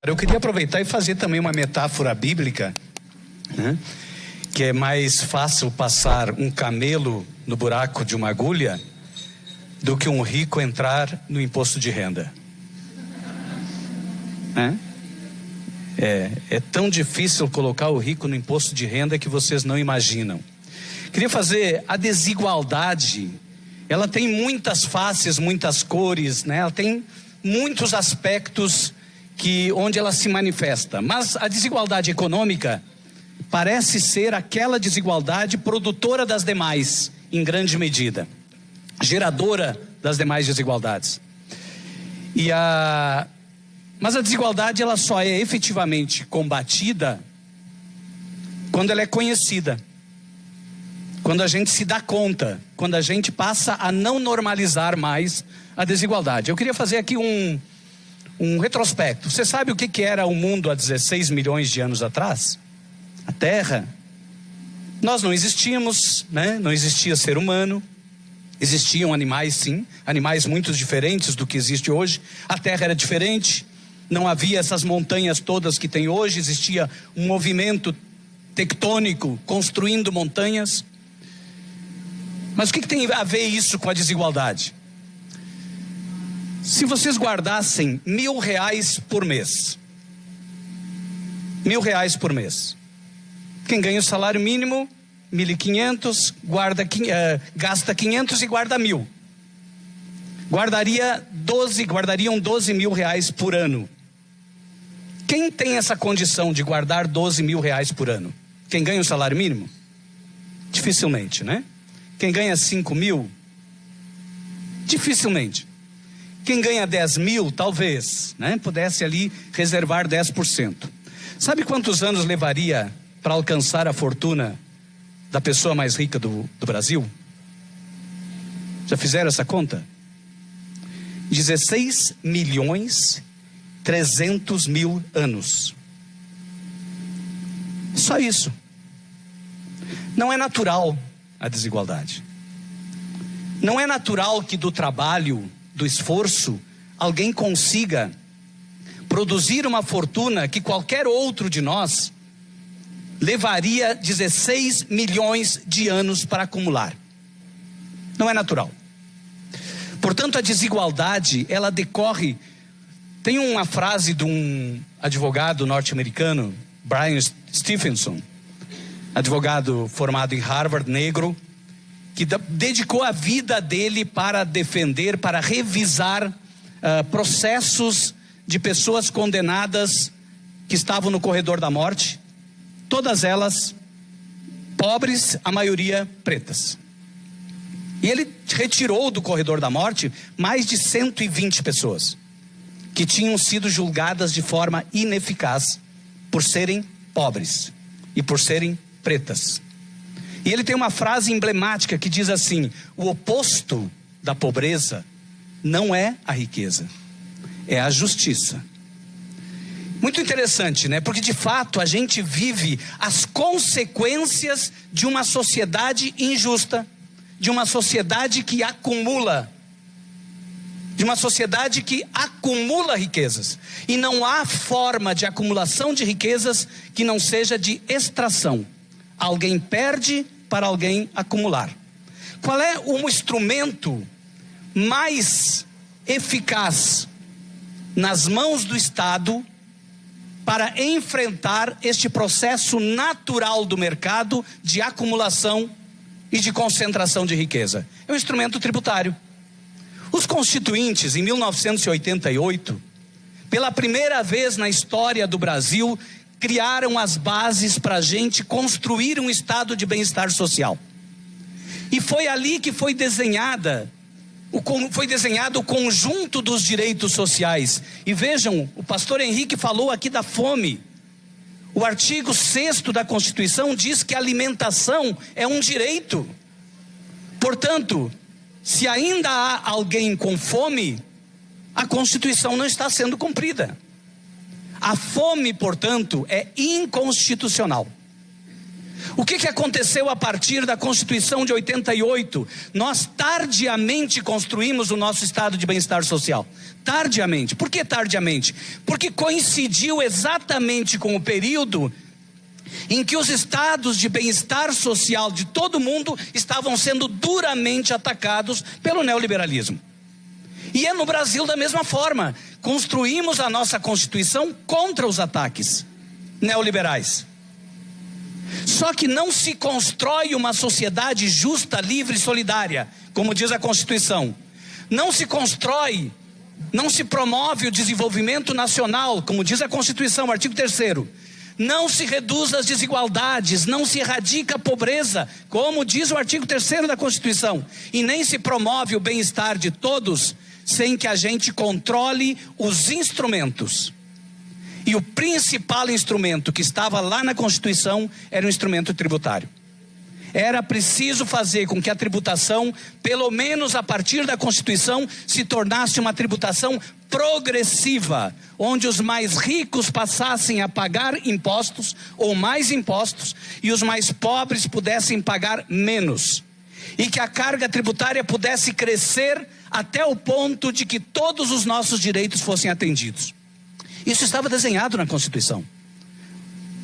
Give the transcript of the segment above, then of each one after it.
Eu queria aproveitar e fazer também uma metáfora bíblica, né? Que é mais fácil passar um camelo no buraco de uma agulha do que um rico entrar no imposto de renda. Né? É tão difícil colocar o rico no imposto de renda que vocês não imaginam. Queria fazer a desigualdade. Ela tem muitas faces, muitas cores, né? Ela tem muitos aspectos onde ela se manifesta. Mas a desigualdade econômica parece ser aquela desigualdade produtora das demais, em grande medida, geradora das demais desigualdades. Mas a desigualdade ela só é efetivamente combatida quando ela é conhecida, quando a gente se dá conta, quando a gente passa a não normalizar mais a desigualdade. Eu queria fazer aqui um retrospecto. Você sabe o que era o mundo há 16 milhões de anos atrás? A Terra. Nós não existíamos, né? Não existia ser humano. Existiam animais, sim, animais muito diferentes do que existe hoje. A Terra era diferente, não havia essas montanhas todas que tem hoje, existia um movimento tectônico construindo montanhas. Mas o que tem a ver isso com a desigualdade? Se vocês guardassem R$1.000 por mês, R$1.000 por mês, quem ganha o salário mínimo, 1.500, gasta 500 e guarda 1.000. Guardariam 12 mil reais por ano. Quem tem essa condição de guardar 12 mil reais por ano? Quem ganha o salário mínimo? Dificilmente, né? Quem ganha 5 mil? Dificilmente. Quem ganha 10 mil, talvez, né? Pudesse ali reservar 10%. Sabe quantos anos levaria para alcançar a fortuna da pessoa mais rica do Brasil? Já fizeram essa conta? 16.300.000 anos. Só isso. Não é natural a desigualdade. Não é natural que do trabalho, do esforço, alguém consiga produzir uma fortuna que qualquer outro de nós levaria 16 milhões de anos para acumular. Não é natural. Portanto, a desigualdade, ela decorre. Tem uma frase de um advogado norte-americano, Brian Stephenson, advogado formado em Harvard, negro, que dedicou a vida dele para defender, para revisar processos de pessoas condenadas que estavam no corredor da morte, todas elas pobres, a maioria pretas. E ele retirou do corredor da morte mais de 120 pessoas que tinham sido julgadas de forma ineficaz por serem pobres e por serem pretas. E ele tem uma frase emblemática que diz assim: o oposto da pobreza não é a riqueza, é a justiça. Muito interessante, né? Porque de fato a gente vive as consequências de uma sociedade injusta, de uma sociedade que acumula, riquezas. E não há forma de acumulação de riquezas que não seja de extração. Alguém perde para alguém acumular. Qual é o instrumento mais eficaz nas mãos do Estado para enfrentar este processo natural do mercado de acumulação e de concentração de riqueza? É o instrumento tributário. Os constituintes, em 1988, pela primeira vez na história do Brasil, criaram as bases para a gente construir um estado de bem-estar social. E foi ali que foi desenhado o conjunto dos direitos sociais. E vejam, o pastor Henrique falou aqui da fome. O artigo 6º da Constituição diz que a alimentação é um direito. Portanto, se ainda há alguém com fome, a Constituição não está sendo cumprida. A fome, portanto, é inconstitucional. O que aconteceu a partir da Constituição de 88? Nós tardiamente construímos o nosso estado de bem-estar social. Tardiamente. Por que tardiamente? Porque coincidiu exatamente com o período em que os estados de bem-estar social de todo mundo estavam sendo duramente atacados pelo neoliberalismo. E é no Brasil da mesma forma. Construímos a nossa Constituição contra os ataques neoliberais. Só que não se constrói uma sociedade justa, livre e solidária, como diz a Constituição. Não se constrói, não se promove o desenvolvimento nacional, como diz a Constituição, artigo 3º. Não se reduz as desigualdades, não se erradica a pobreza, como diz o artigo 3º da Constituição. E nem se promove o bem-estar de todos, sem que a gente controle os instrumentos. E o principal instrumento que estava lá na Constituição era o instrumento tributário. Era preciso fazer com que a tributação, pelo menos a partir da Constituição, se tornasse uma tributação progressiva, onde os mais ricos passassem a pagar impostos ou mais impostos e os mais pobres pudessem pagar menos. E que a carga tributária pudesse crescer até o ponto de que todos os nossos direitos fossem atendidos. Isso estava desenhado na Constituição.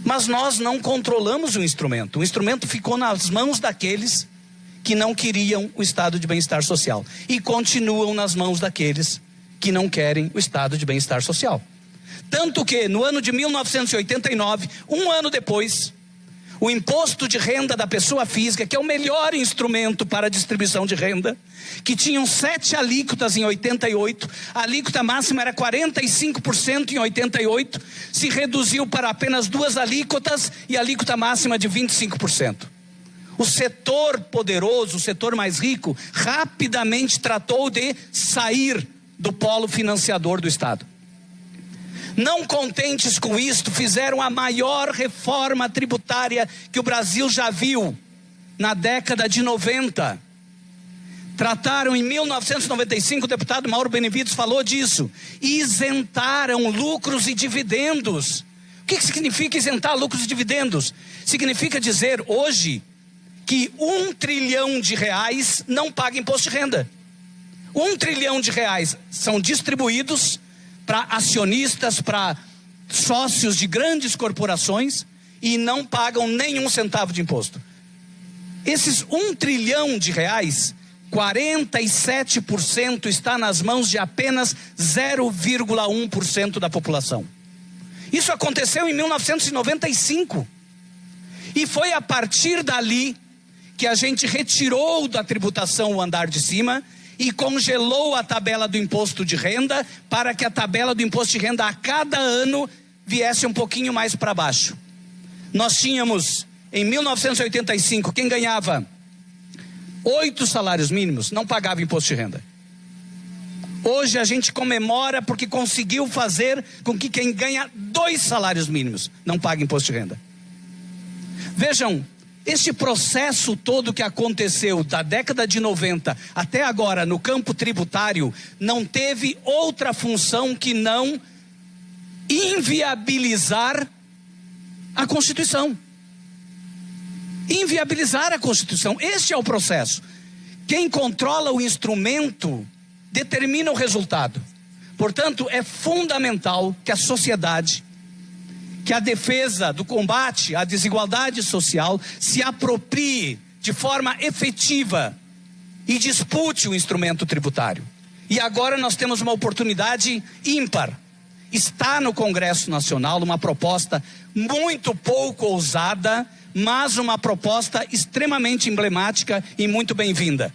Mas nós não controlamos o instrumento. O instrumento ficou nas mãos daqueles que não queriam o estado de bem-estar social. E continuam nas mãos daqueles que não querem o estado de bem-estar social. Tanto que no ano de 1989, um ano depois, o imposto de renda da pessoa física, que é o melhor instrumento para a distribuição de renda, que tinham 7 alíquotas em 88, a alíquota máxima era 45% em 88, se reduziu para apenas 2 alíquotas e a alíquota máxima de 25%. O setor poderoso, o setor mais rico, rapidamente tratou de sair do polo financiador do Estado. Não contentes com isto, fizeram a maior reforma tributária que o Brasil já viu na década de 90. Trataram em 1995, o deputado Mauro Benevides falou disso, isentaram lucros e dividendos. O que significa isentar lucros e dividendos? Significa dizer hoje que R$1 trilhão não paga imposto de renda. R$1 trilhão são distribuídos para acionistas, para sócios de grandes corporações e não pagam nenhum centavo de imposto. Esses R$1 trilhão, 47% está nas mãos de apenas 0,1% da população. Isso aconteceu em 1995. E foi a partir dali que a gente retirou da tributação o andar de cima e congelou a tabela do imposto de renda para que a tabela do imposto de renda a cada ano viesse um pouquinho mais para baixo. Nós tínhamos, em 1985, quem ganhava 8 salários mínimos não pagava imposto de renda. Hoje a gente comemora porque conseguiu fazer com que quem ganha 2 salários mínimos não pague imposto de renda. Vejam, este processo todo que aconteceu da década de 90 até agora no campo tributário não teve outra função que não inviabilizar a Constituição. Inviabilizar a Constituição. Este é o processo. Quem controla o instrumento determina o resultado. Portanto, é fundamental que a sociedade, que a defesa do combate à desigualdade social se aproprie de forma efetiva e dispute o instrumento tributário. E agora nós temos uma oportunidade ímpar. Está no Congresso Nacional uma proposta muito pouco ousada, mas uma proposta extremamente emblemática e muito bem-vinda.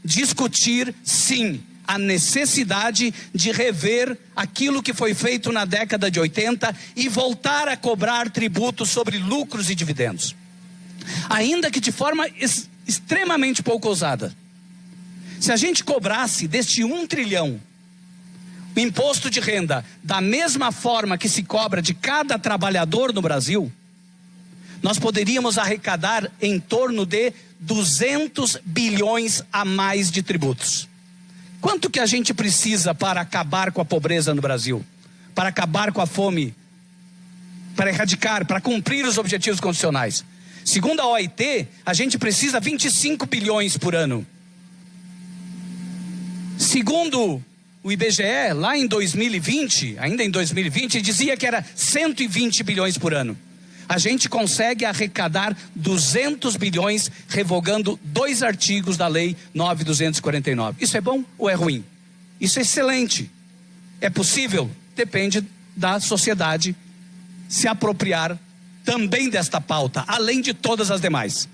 Discutir, sim, a necessidade de rever aquilo que foi feito na década de 80 e voltar a cobrar tributos sobre lucros e dividendos. Ainda que de forma extremamente pouco ousada. Se a gente cobrasse deste 1 trilhão o imposto de renda da mesma forma que se cobra de cada trabalhador no Brasil, nós poderíamos arrecadar em torno de 200 bilhões a mais de tributos. Quanto que a gente precisa para acabar com a pobreza no Brasil? Para acabar com a fome? Para erradicar, para cumprir os objetivos constitucionais? Segundo a OIT, a gente precisa 25 bilhões por ano. Segundo o IBGE, lá em 2020, ainda em 2020, dizia que era 120 bilhões por ano. A gente consegue arrecadar 200 bilhões revogando 2 artigos da Lei 9.249. Isso é bom ou é ruim? Isso é excelente. É possível? Depende da sociedade se apropriar também desta pauta, além de todas as demais.